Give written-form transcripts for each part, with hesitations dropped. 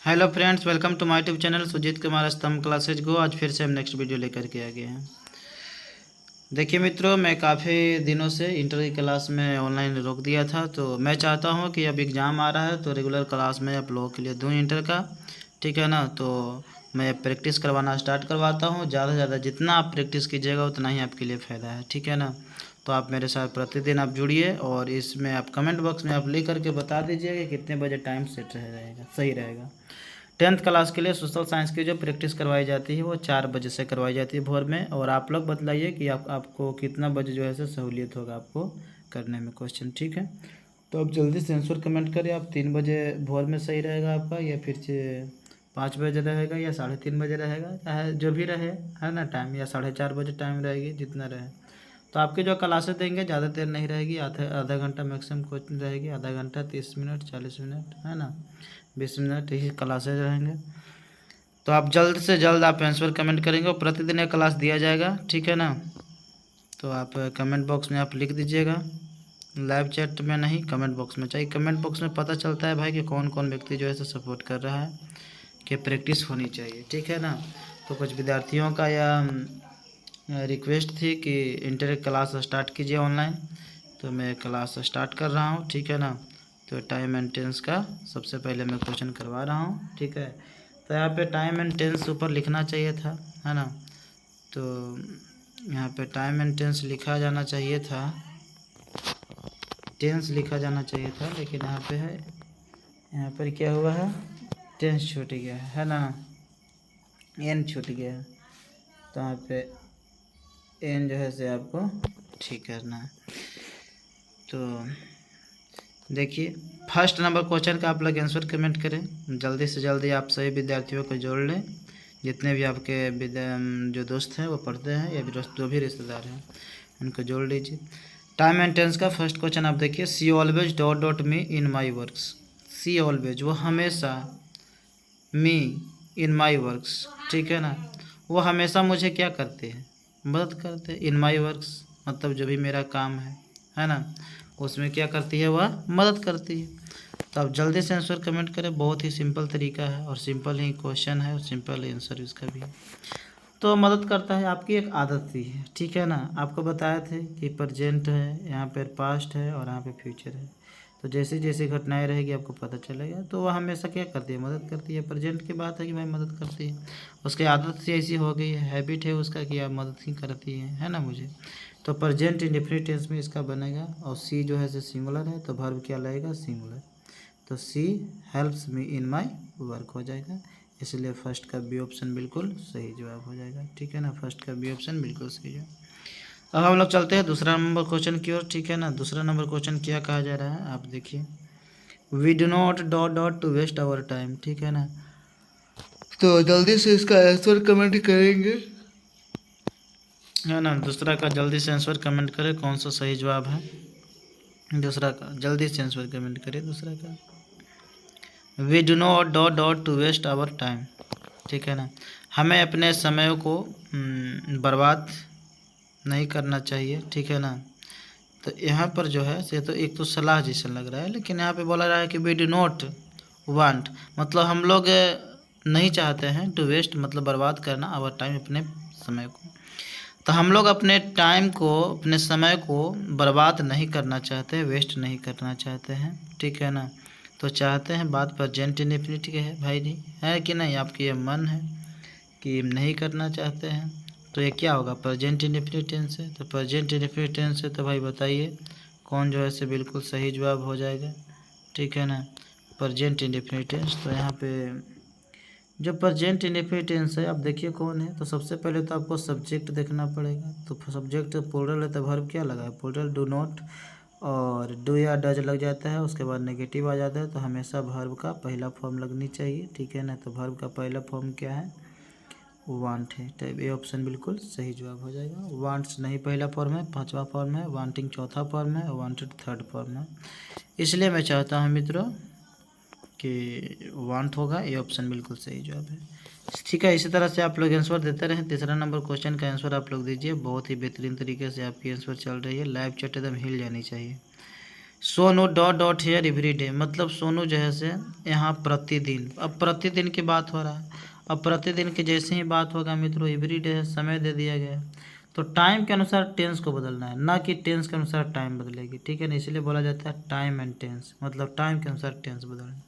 Hello friends, welcome to my YouTube channel Sujeet Kumar Stambh classes गो। आज फिर से हम नेक्स्ट वीडियो लेकर के आ गए हैं। देखिए मित्रों, मैं काफ़ी दिनों से इंटर की क्लास में ऑनलाइन रोक दिया था, तो मैं चाहता हूं कि अब एग्ज़ाम आ रहा है तो रेगुलर क्लास में आप लोगों के लिए दूं इंटर का। ठीक है ना। तो मैं प्रैक्टिस करवाना स्टार्ट करवाता हूं। ज़्यादा से ज़्यादा जितना आप प्रैक्टिस कीजिएगा उतना ही आपके लिए फ़ायदा है। ठीक है ना। तो आप मेरे साथ प्रतिदिन आप जुड़िए और इसमें आप कमेंट बॉक्स में आप लिख करके बता दीजिए कि कितने बजे टाइम सेट रहेगा, सही रहेगा। 10th क्लास के लिए सोशल साइंस की जो प्रैक्टिस करवाई जाती है वो 4 बजे से करवाई जाती है भोर में। और आप लोग बतलाइए कि आपको कितना बजे जो है से सहूलियत होगा आपको करने में क्वेश्चन। ठीक है। तो आप जल्दी से आंसर कमेंट करें। आप 3 बजे भोर में सही रहेगा आपका, या फिर 5 बजे रहेगा, या 3:30 बजे रहेगा, चाहे जो भी रहे, है ना टाइम, या 4:30 बजे टाइम रहेगी, जितना रहे। तो आपकी जो क्लासेस देंगे ज़्यादा देर नहीं रहेगी, आधा आधा घंटा मैक्सिमम कोचिंग रहेगी। आधा घंटा 30 मिनट 40 मिनट, है ना, 20 मिनट यही क्लासेज रहेंगे। तो आप जल्द से जल्द आप आंसर कमेंट करेंगे और प्रतिदिन एक क्लास दिया जाएगा। ठीक है ना। तो आप कमेंट बॉक्स में आप लिख दीजिएगा, लाइव चैट में नहीं, कमेंट बॉक्स में चाहिए। कमेंट बॉक्स में पता चलता है भाई कि कौन कौन व्यक्ति जो है से सपोर्ट कर रहा है कि प्रैक्टिस होनी चाहिए। ठीक है ना। तो कुछ विद्यार्थियों का यह रिक्वेस्ट थी कि इंटर क्लास स्टार्ट कीजिए ऑनलाइन, तो मैं क्लास स्टार्ट कर रहा हूँ। ठीक है ना। तो टाइम एंड टेंस का सबसे पहले मैं क्वेश्चन करवा रहा हूँ। ठीक है। तो यहाँ पे टाइम एंड टेंस ऊपर लिखना चाहिए था, है ना। तो यहाँ पे टाइम एंड टेंस लिखा जाना चाहिए था, टेंस लिखा जाना चाहिए था, लेकिन यहाँ पे है, यहाँ पर क्या हुआ है, टेंस छूट गया है ना, एन छूट गया है। तो यहाँ पे एन जो है से आपको ठीक करना है। तो देखिए, फर्स्ट नंबर क्वेश्चन का आप लोग आंसर कमेंट करें। जल्दी से जल्दी आप सभी विद्यार्थियों को जोड़ लें, जितने भी आपके जो दोस्त हैं वो पढ़ते हैं, या जो भी रिश्तेदार हैं उनको जोड़ लीजिए। टाइम एंड टेंस का फर्स्ट क्वेश्चन आप देखिए, सी ऑलवेज डॉट डॉट मी इन माई वर्क्स। सी ऑलवेज, वो हमेशा, मी इन माई वर्क्स, ठीक है ना, वो हमेशा मुझे क्या करते हैं, मदद करते हैं। इन माई वर्क्स मतलब जो भी मेरा काम है ना, उसमें क्या करती है, वह मदद करती है। तो आप जल्दी से आंसर कमेंट करें। बहुत ही सिंपल तरीका है और सिंपल ही क्वेश्चन है और सिंपल आंसर इसका भी है। तो मदद करता है, आपकी एक आदत सी है। ठीक है ना। आपको बताए थे कि प्रेजेंट है, यहाँ पर पास्ट है और यहाँ पे फ्यूचर है। तो जैसी जैसी घटनाएं रहेगी आपको पता चलेगा। तो वह हमेशा क्या करती है, मदद करती है। प्रेजेंट की बात है कि भाई मदद करती है, उसकी आदत सी ऐसी हो गई है, हैबिट है उसका कि आप मदद ही करती है ना मुझे। तो प्रेजेंट इंडेफिनिट टेंस में इसका बनेगा। और सी जो है से सिंगुलर है, तो वर्ब क्या लगेगा, सिंगुलर। तो सी helps me in my work हो जाएगा। इसलिए फर्स्ट का बी ऑप्शन बिल्कुल सही जवाब हो जाएगा। ठीक है ना, फर्स्ट का बी ऑप्शन बिल्कुल सही जवाब। अब हम लोग चलते हैं दूसरा नंबर क्वेश्चन की ओर। ठीक है ना। दूसरा नंबर क्वेश्चन क्या कहा जा रहा है, आप देखिए, we do not dot dot to waste our time. ठीक है ना। तो जल्दी से इसका आंसर कमेंट करेंगे, है ना। दूसरा का जल्दी से आंसर कमेंट करें, कौन सा सही जवाब है। दूसरा का जल्दी से आंसर कमेंट करें, दूसरा का, we do not dot dot to waste our time. ठीक है ना। हमें अपने समय को बर्बाद नहीं करना चाहिए। ठीक है ना। तो यहाँ पर जो है ये तो एक तो सलाह जैसा लग रहा है, लेकिन यहाँ पे बोला रहा है कि वी डू नॉट वांट, मतलब हम लोग नहीं चाहते हैं, टू वेस्ट मतलब बर्बाद करना, आवर टाइम अपने समय को। तो हम लोग अपने टाइम को, अपने समय को बर्बाद नहीं करना चाहते, वेस्ट नहीं करना चाहते हैं। ठीक है ना। तो चाहते हैं, बात प्रेजेंट इंडेफिनिट की है भाई जी, है कि नहीं, आपकी ये मन है कि नहीं करना चाहते हैं। तो ये क्या होगा, प्रेजेंट इंडेफिनिट टेंस है। तो प्रेजेंट इंडेफिनिट टेंस है, तो भाई बताइए कौन जो है से बिल्कुल सही जवाब हो जाएगा। ठीक है ना, प्रेजेंट इंडेफिनिट टेंस। तो यहाँ पे जो प्रेजेंट इंडेफिनिट टेंस है, आप देखिए कौन है। तो सबसे पहले तो आपको सब्जेक्ट देखना पड़ेगा। तो सब्जेक्ट प्लूरल है, तो वर्ब क्या लगा है, प्लूरल, डू नॉट और डू या डज लग जाता है, उसके बाद नेगेटिव आ जाता है। तो हमेशा वर्ब का पहला फॉर्म लगनी चाहिए। ठीक है ना। तो वर्ब का पहला फॉर्म क्या है, वांट है। तो ये ऑप्शन बिल्कुल सही जवाब हो जाएगा। वांट्स नहीं पहला फॉर्म है, पांचवा फॉर्म है, वांटिंग चौथा फॉर्म है, वांटेड थर्ड फॉर्म है। इसलिए मैं चाहता हूँ मित्रों कि वांट होगा, ये ऑप्शन बिल्कुल सही जवाब है। ठीक है, इसी तरह से आप लोग आंसर देते रहें। तीसरा नंबर क्वेश्चन का आंसर आप लोग दीजिए। बहुत ही बेहतरीन तरीके से आपकी आंसर चल रही है। लाइव चैट एकदम हिल जानी चाहिए। Sonu dot dot here every day, मतलब सोनू जो है से यहाँ प्रतिदिन, अब प्रतिदिन की बात हो रहा है। अब प्रतिदिन की जैसे ही बात होगा मित्रों, एवरी डे है, समय दे दिया गया है, तो टाइम के अनुसार टेंस को बदलना है, ना कि टेंस के अनुसार टाइम बदलेगी, ठीक है ना। इसलिए बोला जाता है टाइम एंड टेंस, मतलब टाइम के अनुसार टेंस बदलना,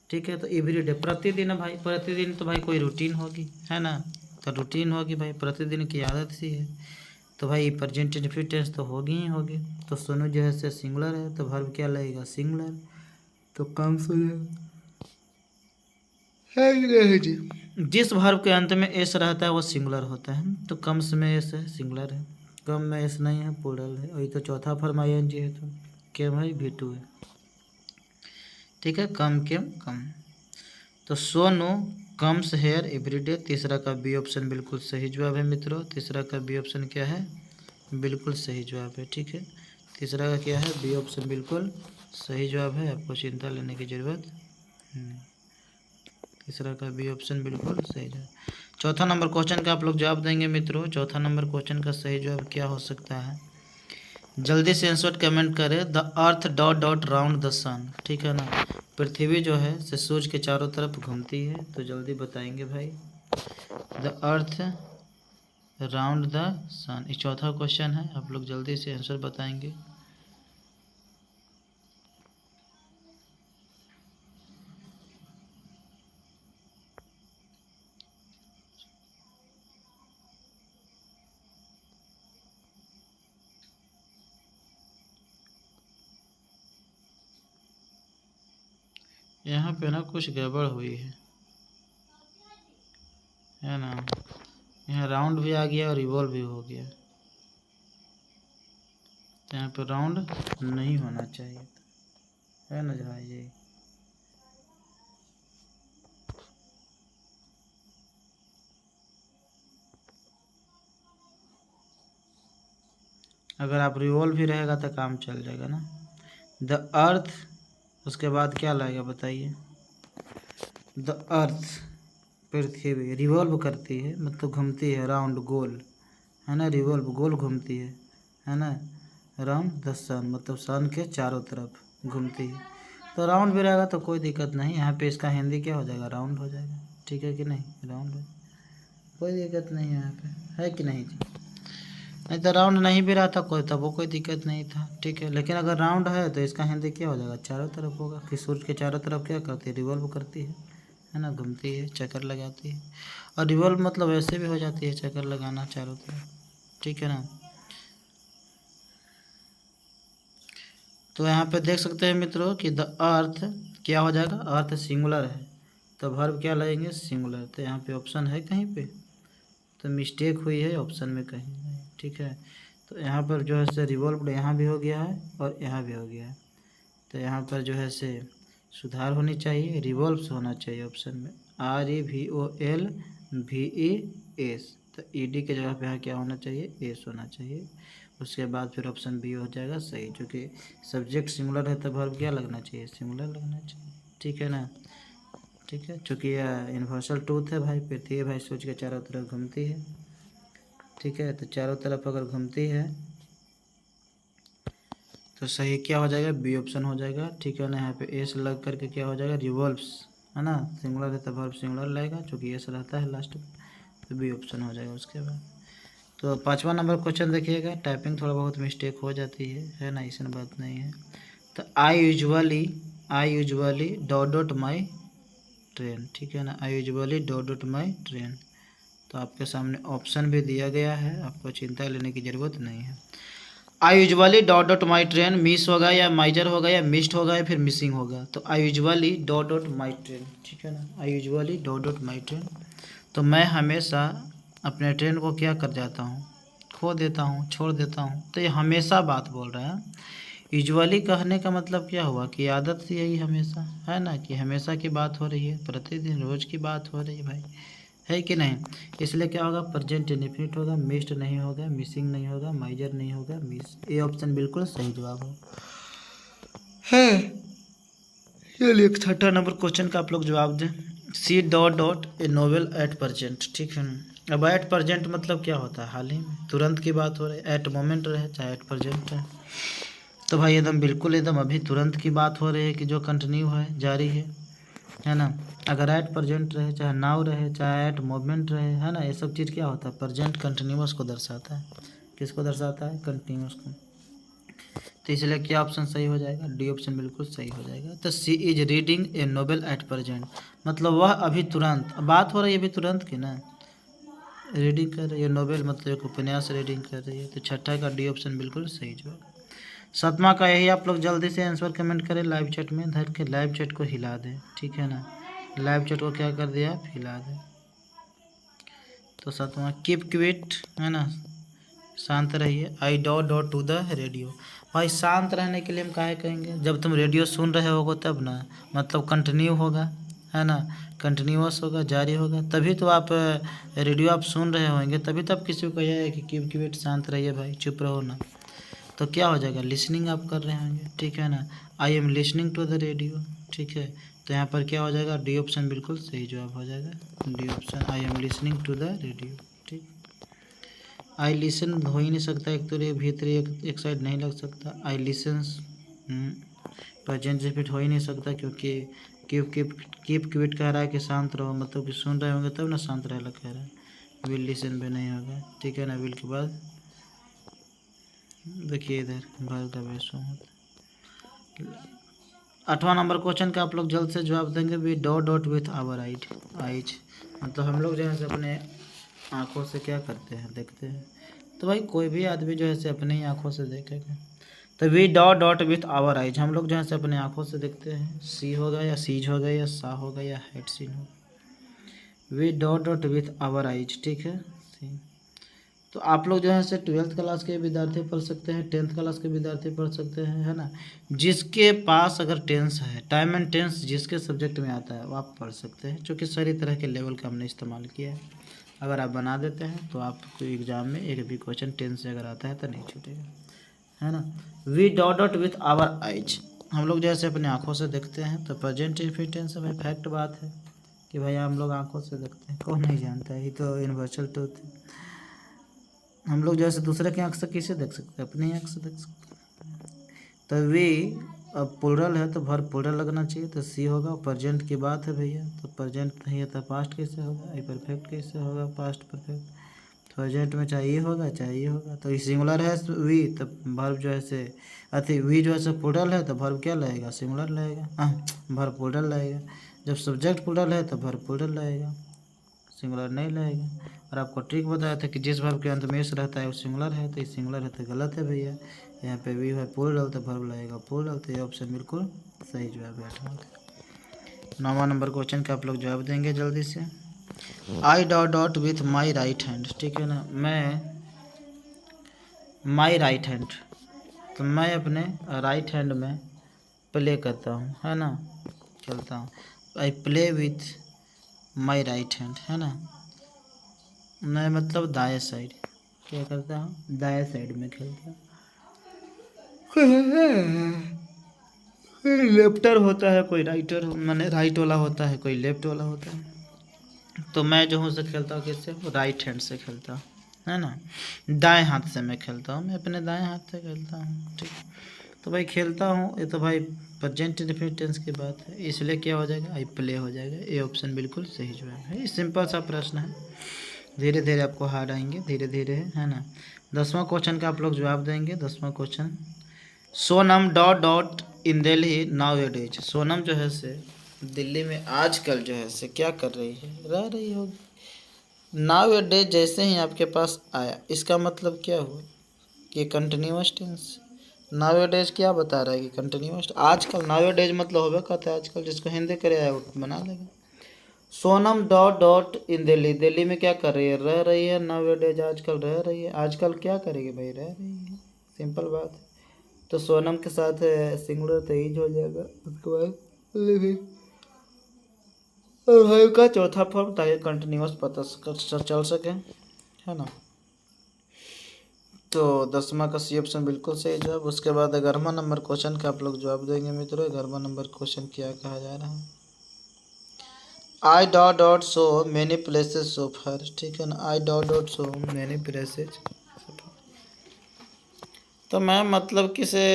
ठीक है। तो एवरी डे प्रतिदिन है भाई, प्रतिदिन तो भाई कोई रूटीन होगी, है ना, तो रूटीन होगी भाई, प्रतिदिन की आदत सी है, तो भाई प्रेजेंट इंडेफिनिट टेंस तो होगी ही होगी। तो सोनू जो है से सिंगुलर है, तो वर्ब क्या लगेगा, सिंगुलर, तो कम से है जी। जिस वर्ब के अंत में एस रहता है वो सिंगुलर होता है, तो कम्स में एस है, सिंगुलर है। कम में एस नहीं है, प्लूरल है। वही तो चौथा फॉर्म आईएनजी है, तो क्या भाई V2 है, ठीक है। कम केम कम, तो सोनू कम्स हेयर एवरीडे, तीसरा का बी ऑप्शन बिल्कुल सही जवाब है मित्रों। तीसरा का बी ऑप्शन क्या है, बिल्कुल सही जवाब है, ठीक है। तीसरा का क्या है, बी ऑप्शन बिल्कुल सही जवाब है, आपको चिंता लेने की ज़रूरत नहीं। तीसरा का बी ऑप्शन बिल्कुल सही जवाब। चौथा नंबर क्वेश्चन का आप लोग जवाब देंगे मित्रों। चौथा नंबर क्वेश्चन का सही जवाब क्या हो सकता है, जल्दी से आंसर कमेंट करें। The earth dot dot round the sun, ठीक है ना, पृथ्वी जो है से सूर्य के चारों तरफ घूमती है, तो जल्दी बताएंगे भाई। द अर्थ राउंड द सन, ये चौथा क्वेश्चन है, आप लोग जल्दी से आंसर बताएंगे। यहाँ पे ना कुछ गड़बड़ हुई है ना, यहाँ राउंड भी आ गया और रिवॉल्व भी हो गया, तो यहाँ पे राउंड नहीं होना चाहिए, है ना भाई जी। अगर आप रिवॉल्व भी रहेगा तो काम चल जाएगा ना। द अर्थ, उसके बाद क्या लाएगा बताइए। द अर्थ, पृथ्वी रिवॉल्व करती है, मतलब घूमती है, राउंड गोल, है ना, रिवॉल्व गोल घूमती है ना। राउंड द सन, मतलब सन के चारों तरफ घूमती है, तो राउंड भी रहेगा तो कोई दिक्कत नहीं। यहाँ पे इसका हिंदी क्या हो जाएगा, राउंड हो जाएगा, ठीक है कि नहीं, राउंड है, कोई दिक्कत नहीं है यहाँ पे, है कि नहीं जी। नहीं तो राउंड नहीं भी रहता कोई, तब वो कोई दिक्कत नहीं था, ठीक है। लेकिन अगर राउंड है तो इसका हिंदी क्या हो जाएगा, चारों तरफ होगा, कि सूर्य के चारों तरफ क्या करती है, रिवॉल्व करती है ना, घूमती है, चक्कर लगाती है। और रिवॉल्व मतलब ऐसे भी हो जाती है, चक्कर लगाना चारों तरफ, ठीक है ना। तो यहाँ पे देख सकते हैं मित्रों कि द अर्थ क्या हो जाएगा, अर्थ सिंगुलर है, तो वर्ब क्या लगेंगे, सिंगुलर, तो यहाँ पे ऑप्शन है कहीं पे, तो मिस्टेक हुई है ऑप्शन में कहीं नहीं, ठीक है। तो यहाँ पर जो है से रिवॉल्व यहाँ भी हो गया है और यहाँ भी हो गया है, तो यहाँ पर जो है से सुधार होनी चाहिए, रिवॉल्व्स होना चाहिए ऑप्शन में, REVOLVES, तो ED के जगह पे यहाँ क्या होना चाहिए, एस होना चाहिए। उसके बाद फिर ऑप्शन बी हो जाएगा सही, जो कि सब्जेक्ट सिंगुलर है तो वर्ब क्या लगना चाहिए, सिंगुलर लगना चाहिए, ठीक है ना। ठीक है, चूँकि यह यूनिवर्सल ट्रूथ है भाई, पृथ्वी भाई सूर्य के चारों तरफ घूमती है, ठीक है। तो चारों तरफ अगर घूमती है तो सही क्या हो जाएगा, बी ऑप्शन हो जाएगा, ठीक है ना। यहाँ पे एस लग करके क्या हो जाएगा, रिवॉल्व्स, है ना, सिंगुलर है तो वर्ब सिंगुलर लगेगा, चूँकि एस रहता है लास्ट में, तो बी ऑप्शन हो जाएगा उसके बाद। तो 5वां नंबर क्वेश्चन देखिएगा, टाइपिंग थोड़ा बहुत मिस्टेक हो जाती है ना, इसमें बात नहीं है। तो I usually dot dot my train, ठीक है ना, I usually dot dot my train, तो आपके सामने ऑप्शन भी दिया गया है, आपको चिंता लेने की ज़रूरत नहीं है। I usually dot dot my train miss होगा या माइजर होगा या मिस्ड होगा या फिर मिसिंग होगा, तो I usually dot dot my train, ठीक है ना, I usually dot dot my train, तो मैं हमेशा अपने ट्रेन को क्या कर जाता हूँ, खो देता हूँ, छोड़ देता हूँ, तो ये हमेशा बात बोल रहा है। यूजुअली कहने का मतलब क्या हुआ कि आदत से यही हमेशा, है ना, कि हमेशा की बात हो रही है, प्रतिदिन रोज़ की बात हो रही है भाई, है कि नहीं। इसलिए क्या होगा, प्रेजेंट इंडेफिनिट होगा, मिस्ड नहीं होगा, मिसिंग नहीं होगा, माइजर नहीं होगा, मिस, ये ऑप्शन बिल्कुल सही जवाब हो है। चलिए 6ठा नंबर क्वेश्चन का आप लोग जवाब दें। She dot dot a novel at present, ठीक है ना। अब एट प्रजेंट मतलब क्या होता है, हाल ही में, तुरंत की बात हो रही है, एट मोमेंट रहे चाहे एट प्रजेंट रहे, तो भाई एकदम बिल्कुल एकदम अभी तुरंत की बात हो रही है कि जो कंटिन्यू है, जारी है ना। अगर एट प्रेजेंट रहे, चाहे नाउ रहे, चाहे एट मोमेंट रहे, है ना, ये सब चीज़ क्या होता है, प्रेजेंट कंटिन्यूअस को दर्शाता है। किसको दर्शाता है, कंटिन्यूअस को। तो इसलिए क्या ऑप्शन सही हो जाएगा, डी ऑप्शन बिल्कुल सही हो जाएगा। तो she is reading a novel at present, मतलब वह अभी तुरंत, बात हो रही है अभी तुरंत की ना, रीडिंग कर रही है नोवेल, मतलब एक उपन्यास रीडिंग कर रही है। तो छठा का डी ऑप्शन बिल्कुल सही जवाब। सातवां का यही आप लोग जल्दी से आंसर कमेंट करें, लाइव चैट में धर के लाइव चैट को हिला दें, ठीक है ना। लाइव चैट को क्या कर दिया, आप हिला दें। तो सातवां कीप क्विट, है ना, शांत रहिए, आई dot dot to the radio. भाई शांत रहने के लिए हम काहे कहेंगे, जब तुम रेडियो सुन रहे होगो तब ना, मतलब कंटिन्यू होगा, है ना, कंटिन्यूअस होगा, जारी होगा, तभी तो आप रेडियो आप सुन रहे होंगे, तभी तो आप किसी को कहिए कि कीप क्विट, शांत रहिए भाई, चुप रहो ना। तो क्या हो जाएगा, लिसनिंग आप कर रहे होंगे, ठीक है ना, I am listening to the radio, ठीक है। तो यहाँ पर क्या हो जाएगा, डी ऑप्शन बिल्कुल सही जवाब हो जाएगा, D option, I am listening to the radio, ठीक। आई लिसन हो ही नहीं सकता, एक तो ये भीतरी एक साइड नहीं लग सकता, आई लिसन्स प्रेजेंट रिपीट हो ही नहीं सकता, क्योंकि कीप कीप कीप क्विट कह रहा है कि शांत रहो, मतलब कि सुन रहे होंगे तब ना शांत रहना कह रहा है। विल लिसन भी नहीं होगा, ठीक है ना। विल के बाद देखिए इधर भर का बेसो। आठवां नंबर क्वेश्चन का आप लोग जल्द से जवाब देंगे, we dot dot with our eyes, मतलब हम लोग जो है अपने आँखों से क्या करते हैं, देखते हैं। तो भाई कोई भी आदमी जो है अपने ही आँखों से देखेगा। तो we dot dot with our eyes, हम लोग जो है अपने आँखों से देखते हैं। सी होगा या सीज होगा या सा होगा या हेड सीन होगा। We dot dot with our eyes, ठीक है, सी। तो आप लोग जो है 12th क्लास के विद्यार्थी पढ़ सकते हैं, 10th क्लास के विद्यार्थी पढ़ सकते हैं, है ना। जिसके पास अगर टेंस है, टाइम एंड टेंस जिसके सब्जेक्ट में आता है वो आप पढ़ सकते हैं, क्योंकि सारी तरह के लेवल का हमने इस्तेमाल किया है। अगर आप बना देते हैं तो आपको एग्ज़ाम में एक भी क्वेश्चन टेंस से अगर आता है तो नहीं छूटेगा, है ना। We dot dot with our eyes, हम लोग जैसे अपने आँखों से देखते हैं। तो प्रेजेंट इंफिनिट टेंस में फैक्ट बात है कि भाई हम लोग आँखों से देखते हैं, कौन नहीं जानता है, ये तो यूनिवर्सल ट्रूथ है। हम लोग जैसे दूसरे की आँख से किसे देख सकते हैं, अपनी आँख से देख सकते हैं। तो वी अब प्लुरल है तो भर प्लुरल लगना चाहिए, तो सी होगा। प्रेजेंट की बात है भैया, तो प्रेजेंट नहीं है तो पास्ट कैसे होगा, आई परफेक्ट कैसे होगा, पास्ट परफेक्ट। प्रेजेंट में चाहे ये होगा चाहे ये होगा। तो ये सिंगुलर है वी, तो भर्ब जो है से अति वी जो है से प्लुरल है तो भर्ब क्या लगेगा, सिंगुलर लगेगा, भर्ब प्लुरल लगेगा। जब सब्जेक्ट प्लुरल है तो भर्ब प्लुरल लगेगा, सिंगुलर नहीं लगेगा। और आपको ट्रिक बताया था कि जिस वर्ब के अंत में एस रहता है वो सिंगुलर है, तो ये सिंगुलर है तो गलत है भैया। यहाँ पे वी है प्लुरल तो वर्ब लगेगा प्लुरल, तो ये ऑप्शन बिल्कुल सही जवाब है आठवां का। 9वां नंबर क्वेश्चन का आप लोग जवाब देंगे जल्दी से। आई dot dot with my right hand, ठीक है ना, मैं माई राइट हैंड, तो मैं अपने राइट हैंड में प्ले करता हूँ, है ना, खेलता हूँ। I play with my right hand, है ना, मैं मतलब दाएं साइड क्या करता हूँ, दाएं साइड में खेलता हूँ। लेफ्टर होता है, कोई राइटर, मैंने राइट वाला होता है, कोई लेफ्ट वाला होता है। तो मैं जो हूँ से खेलता हूँ किससे, राइट हैंड से खेलता हूँ, है ना, दाएं हाथ से मैं खेलता हूँ, मैं अपने दाएं हाथ से खेलता हूँ, ठीक। तो भाई खेलता हूँ, ये तो भाई प्रेजेंट इंडेफिनिट टेंस की बात है, इसलिए क्या हो जाएगा, आई प्ले हो जाएगा। ये ऑप्शन बिल्कुल सही जवाब है। ये सिंपल सा प्रश्न है, धीरे धीरे आपको हार्ड आएंगे, धीरे धीरे, है ना। 10वां क्वेश्चन का आप लोग जवाब देंगे। 10वां question, Sonam dot dot in Delhi nowadays, Sonam जो है से दिल्ली में आजकल जो है से क्या कर रही है, रह रही होगी। नाउ ए डेज जैसे ही आपके पास आया, इसका मतलब क्या हुआ कि कंटिन्यूअस टेंस। नाउ ए डेज क्या बता रहा है कि कंटिन्यूअस, आजकल नाउ ए डेज मतलब होगा कहता है आजकल, जिसको हिंदी करे आया वो बना लेगा। Sonam dot dot in Delhi, Delhi में क्या कर रही है, रह रही है। नाउ ए डेज आजकल रह रही है, आजकल क्या करेगी भाई, रह रही है, सिंपल बात है। तो सोनम के साथ सिंगुलर तो ईज हो जाएगा, उसके बाद लिविंग और भाई का चौथा फॉर्म, ताकि कंटिन्यूअस पता चल सके, है ना। तो 10वां का सी ऑप्शन बिल्कुल सही जवाब। उसके बाद 11वां नंबर क्वेश्चन का आप लोग जवाब देंगे मित्रों। 11वां नंबर क्वेश्चन क्या कहा जा रहा है, आई dot dot show many places of her, ठीक है ना, आई dot dot show many places. तो मैं मतलब किसे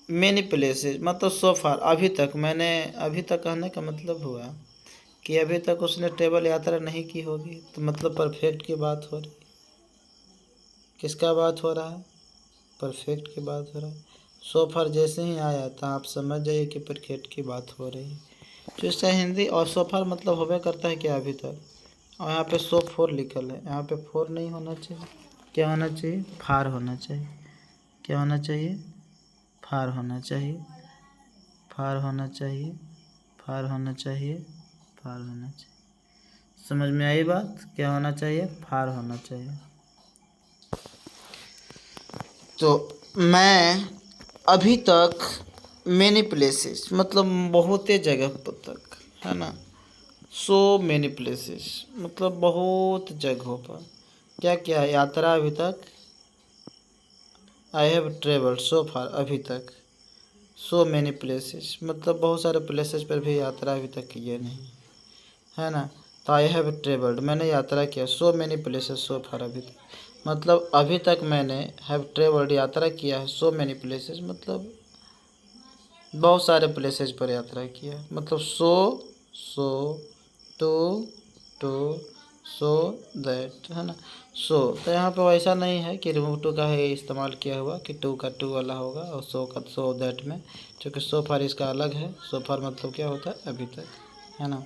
मेनी प्लेसेस मतलब सो फार अभी तक मैंने, अभी तक कहने का मतलब हुआ कि अभी तक उसने ट्रेवल यात्रा नहीं की होगी, तो मतलब परफेक्ट की बात हो रही। किसका बात हो रहा है? परफेक्ट की बात हो रहा है। सो फार जैसे ही आया था आप समझ जाइए कि परफेक्ट की बात हो रही है। तो इसका हिंदी और सो फार मतलब होबे करता है क्या अभी तक। और यहाँ पे सो फोर लिखल है, यहाँ पे फोर नहीं होना चाहिए, क्या होना चाहिए? फार होना चाहिए। क्या होना चाहिए? फार होना चाहिए, फार होना चाहिए, फार होना चाहिए, फार होना चाहिए। समझ में आई बात? क्या होना चाहिए? फार होना चाहिए। तो मैं अभी तक मैनी प्लेसेस मतलब बहुत जगह पर तक, है ना। सो मैनी प्लेसेस मतलब बहुत जगहों पर क्या क्या यात्रा अभी तक। आई हैव ट्रेवल्ड सो फार अभी तक। सो मैनी प्लेसेस मतलब बहुत सारे प्लेसेस पर भी यात्रा अभी तक किए नहीं, है ना। तो आई हैव ट्रेवल्ड मैंने यात्रा किया, सो मैनी प्लेसेस सो फार अभी तक मतलब अभी तक मैंने हैव ट्रेवल्ड यात्रा किया है, सो मैनी प्लेसेस मतलब बहुत सारे प्लेसेस पर यात्रा किया है। मतलब सो टू टू सो दैट, है ना। सो तो यहाँ पे वैसा नहीं है कि रिमूव टू का है इस्तेमाल किया हुआ कि टू का टू वाला होगा और सो का सो दैट में, क्योंकि सो फार इसका अलग है। सो फार मतलब क्या होता है? अभी तक, है ना।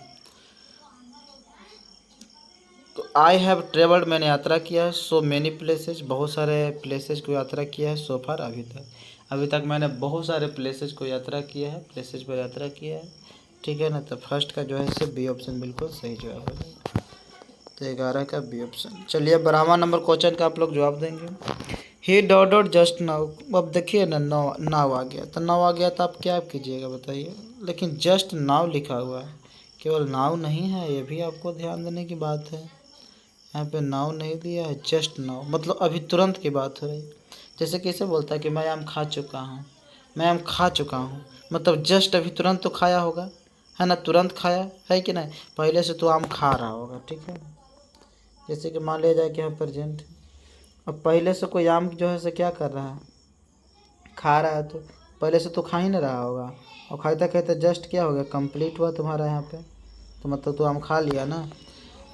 तो आई हैव ट्रेवल्ड मैंने यात्रा किया है, सो मैनी प्लेसेस बहुत सारे प्लेसेस को यात्रा किया है, सो फार अभी तक। अभी तक मैंने बहुत सारे प्लेसेस को यात्रा किया है, प्लेसेस पर यात्रा किया है, ठीक है ना। तो फर्स्ट का जो है से बी ऑप्शन बिल्कुल सही जवाब हो जाएगा। तो 11 का बी ऑप्शन। चलिए 12वां नंबर क्वेश्चन का आप लोग जवाब देंगे। ही डॉट डॉट जस्ट नाउ। अब देखिए ना, नाव आ गया, तो नाव आ गया तो आप क्या कीजिएगा बताइए। लेकिन जस्ट नाव लिखा हुआ है, केवल नाव नहीं है, ये भी आपको ध्यान देने की बात है। यहाँ पे नाव नहीं दिया है, जस्ट नाव मतलब अभी तुरंत की बात हो रही। जैसे कैसे बोलता है कि मैं आम खा चुका हूँ, मैं आम खा चुका हूँ, मतलब जस्ट अभी तुरंत तो खाया होगा, है ना। तुरंत खाया है कि नहीं, पहले से तो आम खा रहा होगा, ठीक है। जैसे कि मान लिया जाए कि हम प्रेजेंट, अब पहले से कोई आम जो है से क्या कर रहा है? खा रहा है, तो पहले से तो खा ही नहीं रहा होगा। और खाते खाते जस्ट क्या हो गया? कंप्लीट हुआ तुम्हारा यहाँ पे, तो मतलब तो आम खा लिया ना।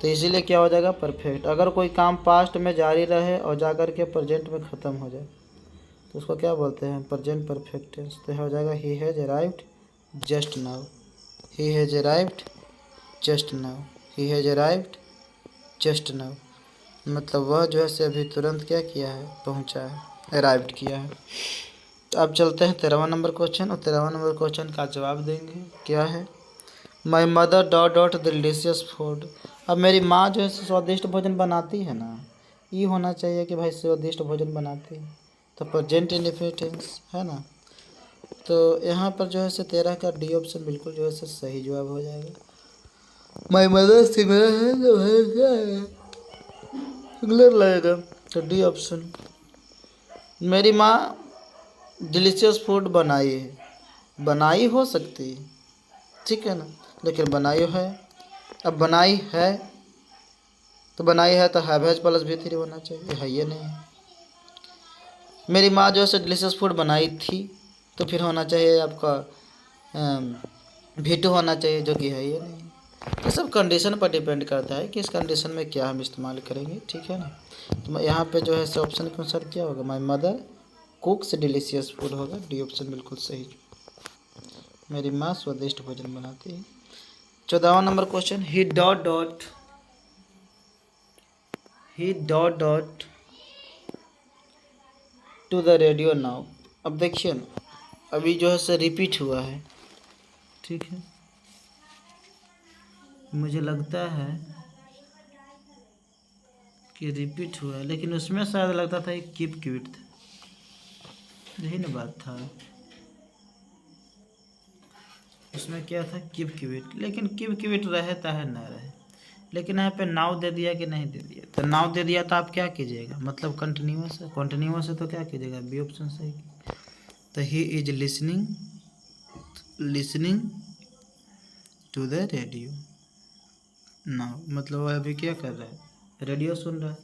तो इसीलिए क्या हो जाएगा? परफेक्ट। अगर कोई काम पास्ट में जारी रहे और जाकर के प्रेजेंट में ख़त्म हो जाए तो उसको क्या बोलते हैं? Present perfect tense. तो हो जाएगा he has arrived just now, he has arrived just now, he has arrived just now मतलब वह जो है से अभी तुरंत क्या किया है? पहुंचा है, अराइव्ड किया है। तो अब चलते हैं 13वां नंबर क्वेश्चन, और 13वां नंबर क्वेश्चन का जवाब देंगे क्या है। My mother dot dot delicious food. अब मेरी माँ जो है स्वादिष्ट भोजन बनाती है ना, ये होना चाहिए कि भाई स्वादिष्ट भोजन बनाती है, तो प्रेजेंट इंडेफिनिट टेंस, है ना। तो यहाँ पर जो है से 13 का डी ऑप्शन बिल्कुल जो है से सही जवाब हो जाएगा। माई मदर सिमिलर है तो है क्या है? सिमिलर लगेगा, तो डी ऑप्शन। मेरी माँ डिलीशियस फूड बनाई है, बनाई हो सकती है, ठीक है ना, लेकिन बनाई है। अब बनाई है तो बनाई है तो हैव प्लस भी थ्री होना चाहिए, है ये नहीं। मेरी माँ जो है डिलीशियस फूड बनाई थी, तो फिर होना चाहिए आपका भी टू होना चाहिए, जो कि है ये नहीं। ये सब कंडीशन पर डिपेंड करता है कि इस कंडीशन में क्या हम इस्तेमाल करेंगे, ठीक है ना। तो यहाँ पे जो है से ऑप्शन के अनुसार क्या होगा? My mother cooks delicious food होगा, डी ऑप्शन बिल्कुल सही। मेरी माँ स्वादिष्ट भोजन बनाती है। 14वां number question, he dot dot to the radio now. अब देखिए ना, अभी जो है से रिपीट हुआ है, ठीक है। मुझे लगता है कि रिपीट हुआ है, लेकिन उसमें शायद लगता था कि कीप क्विट था, यही ना बात था। उसमें क्या था? कीप क्विट, लेकिन कीप क्विट रहता है ना रहे, लेकिन यहाँ पे नाव दे दिया कि नहीं दे दिया। तो नाव दे दिया तो आप क्या कीजिएगा? मतलब कंटिन्यूस है, कंटिन्यूस है तो क्या कीजिएगा? बी ऑप्शन सही। तो he is listening listening to the radio now मतलब वह अभी क्या कर रहा है? रेडियो सुन रहा है।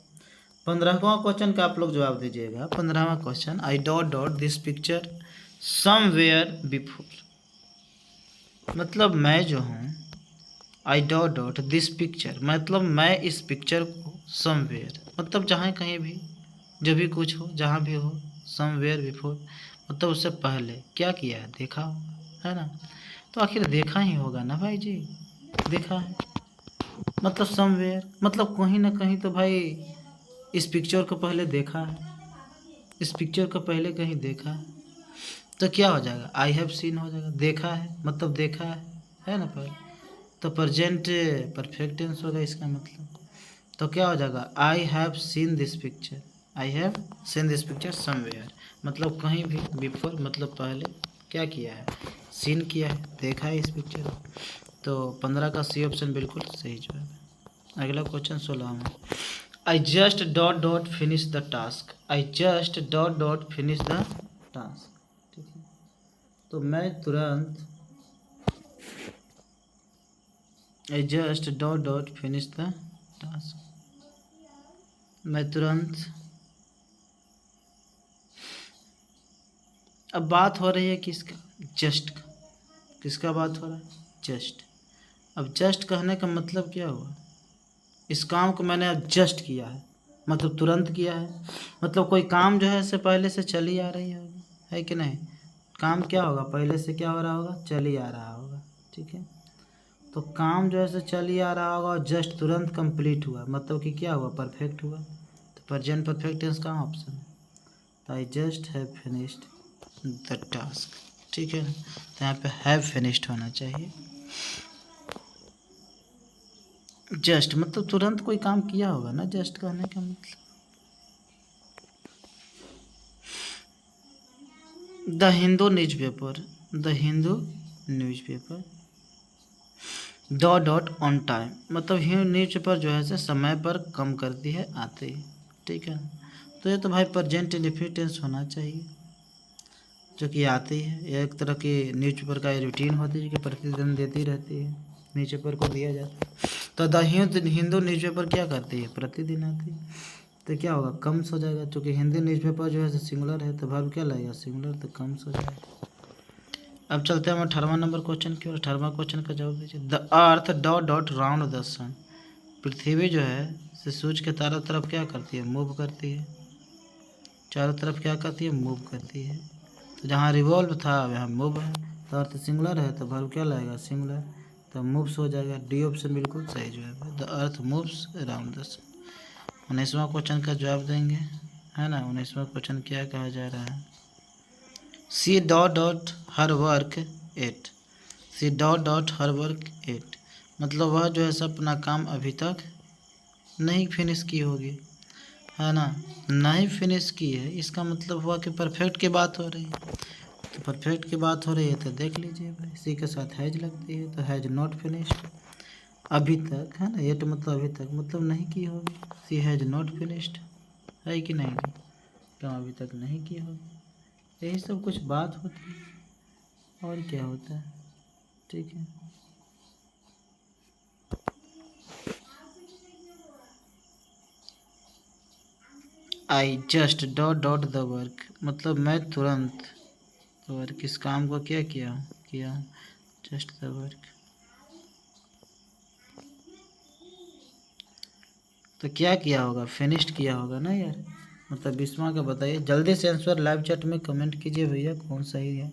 15वां क्वेश्चन का आप लोग जवाब दीजिएगा। 15वां question, I dot dot this picture somewhere before, मतलब मैं जो हूँ, I dot dot this picture मतलब मैं इस पिक्चर को समवेयर मतलब जहाँ कहीं भी, जब भी कुछ हो, जहाँ भी हो, समवेयर बिफोर मतलब उससे पहले क्या किया है, देखा हो, है ना। तो आखिर देखा ही होगा ना भाई जी, देखा है मतलब समवेयर मतलब कहीं ना कहीं तो भाई इस पिक्चर को पहले देखा है, इस पिक्चर को पहले कहीं देखा है, तो क्या हो जाएगा, आई हैव सीन हो जाएगा, देखा है मतलब देखा है ना पहले, तो प्रेजेंट परफेक्ट टेंस होगा इसका मतलब। तो क्या हो जाएगा, I have seen this picture, I have seen this picture somewhere मतलब कहीं भी, बिफोर मतलब पहले क्या किया है, सीन किया है, देखा है इस पिक्चर को। तो 15 का सी ऑप्शन बिल्कुल सही जवाब है। अगला क्वेश्चन 16 में, I just dot dot finish the task, I just dot dot finish the task, ठीक है। तो मैं तुरंत, I just dot dot finish the task, मैं तुरंत, अब बात हो रही है किसका, जस्ट का, किसका बात हो रहा है, जस्ट। अब जस्ट कहने का मतलब क्या हुआ, इस काम को मैंने अब जस्ट किया है मतलब तुरंत किया है, मतलब कोई काम जो है इससे पहले से चली आ रही होगी, है कि नहीं। काम क्या होगा, पहले से क्या हो रहा होगा, चली आ रहा होगा, ठीक है। तो काम जो है से चली आ रहा होगा और जस्ट तुरंत कंप्लीट हुआ मतलब कि क्या हुआ, परफेक्ट हुआ। तो प्रेजेंट परफेक्ट टेंस कहाँ ऑप्शन है, तो I just have finished the task, ठीक है। तो यहाँ पे हैव फिनिश्ड होना चाहिए। जस्ट मतलब तुरंत कोई काम किया होगा ना, जस्ट कहने का मतलब। The Hindu newspaper, the Hindu newspaper dot dot on time मतलब हिंदू न्यूज़पेपर जो है से समय पर कम करती है आते ही, ठीक है। तो ये तो भाई प्रेजेंट इंडेफिनिट टेंस होना चाहिए, जो कि आती है। ये एक तरह की न्यूज़पेपर का रूटीन होती है कि प्रतिदिन देती रहती है, न्यूज़पेपर को दिया जाता है। तो द हिंदू न्यूज़पेपर क्या करती है, प्रतिदिन आती है। तो क्या होगा, कम्स हो जाएगा, क्योंकि हिंदी न्यूज़पेपर जो है सिंगुलर है, तो वर्ब क्या लगेगा, सिंगुलर, तो कम्स हो जाएगा। अब चलते हैं हम 18वां नंबर क्वेश्चन की ओर। 18वां क्वेश्चन का जवाब दीजिए। The earth dot dot round the sun, पृथ्वी जो है से सूर्य के चारों तरफ क्या करती है, मूव करती है, चारों तरफ क्या करती है, मूव करती है। तो जहाँ रिवॉल्व था वहाँ मूव है, तो अर्थ सिंगुलर है तो वर्ब क्या लगेगा, सिंगुलर, तो मूव्स हो जाएगा। डी ऑप्शन बिल्कुल सही जवाब है, the earth moves around the sun. 19वां क्वेश्चन का जवाब देंगे, है ना। 19वां क्वेश्चन क्या कहा जा रहा है, she dot dot her work at, she dot dot her work at मतलब वह जो है सब अपना काम अभी तक नहीं फिनिश की होगी, है ना। नहीं फिनिश की है इसका मतलब हुआ कि परफेक्ट की बात हो रही है। तो परफेक्ट की बात हो रही है तो देख लीजिए भाई, सी के साथ हैज लगती है, तो हैज नॉट फिनिश्ड, अभी तक, है ना। एट मतलब अभी तक मतलब नहीं की होगी, सी हैज नॉट फिनिश्ड, है कि नहीं जी, काम अभी तक नहीं की होगी। यही सब कुछ बात होती है और क्या होता है, ठीक है। I just dot dot the work मतलब मैं तुरंत, तो वर्क इस काम को क्या किया हूँ, जस्ट द वर्क। तो क्या किया होगा, फिनिश्ड किया होगा ना यार, मतलब 20वां का बताइए। जल्दी से आंसर लाइव चैट में कमेंट कीजिए भैया, कौन सही है।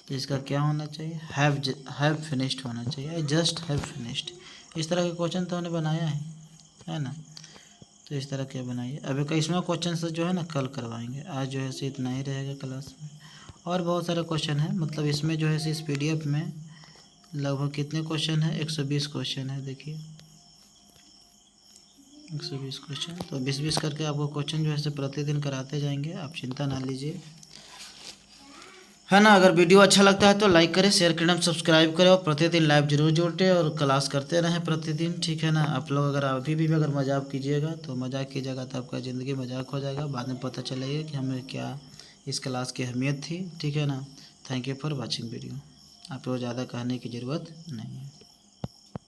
तो इसका क्या होना चाहिए, हैव फिनिश्ड होना चाहिए, आई जस्ट हैव फिनिश्ड। इस तरह के क्वेश्चन तो हमने बनाया है ना। तो इस तरह के बनाइए। अब 21वां क्वेश्चन से जो है ना कल करवाएंगे, आज जो है से इतना ही रहेगा क्लास में। और बहुत सारे क्वेश्चन हैं, मतलब इसमें जो है से इस PDF में लगभग कितने क्वेश्चन है, 120 क्वेश्चन है। देखिए 120 क्वेश्चन, तो 20-20 करके आपको क्वेश्चन जो है से प्रतिदिन कराते जाएंगे, आप चिंता ना लीजिए, है ना। अगर वीडियो अच्छा लगता है तो लाइक करें, शेयर करें, सब्सक्राइब करें और प्रतिदिन लाइव जरूर जुड़े और क्लास करते रहें प्रतिदिन, ठीक है ना। आप लोग अगर अभी भी अगर मजाक कीजिएगा तो मजाक कीजिएगा तो आपका ज़िंदगी मजाक हो जाएगा, बाद में पता चलेगा कि हमें क्या इस क्लास की अहमियत थी, ठीक है ना। Thank you for watching video. आपको ज़्यादा कहने की ज़रूरत नहीं है।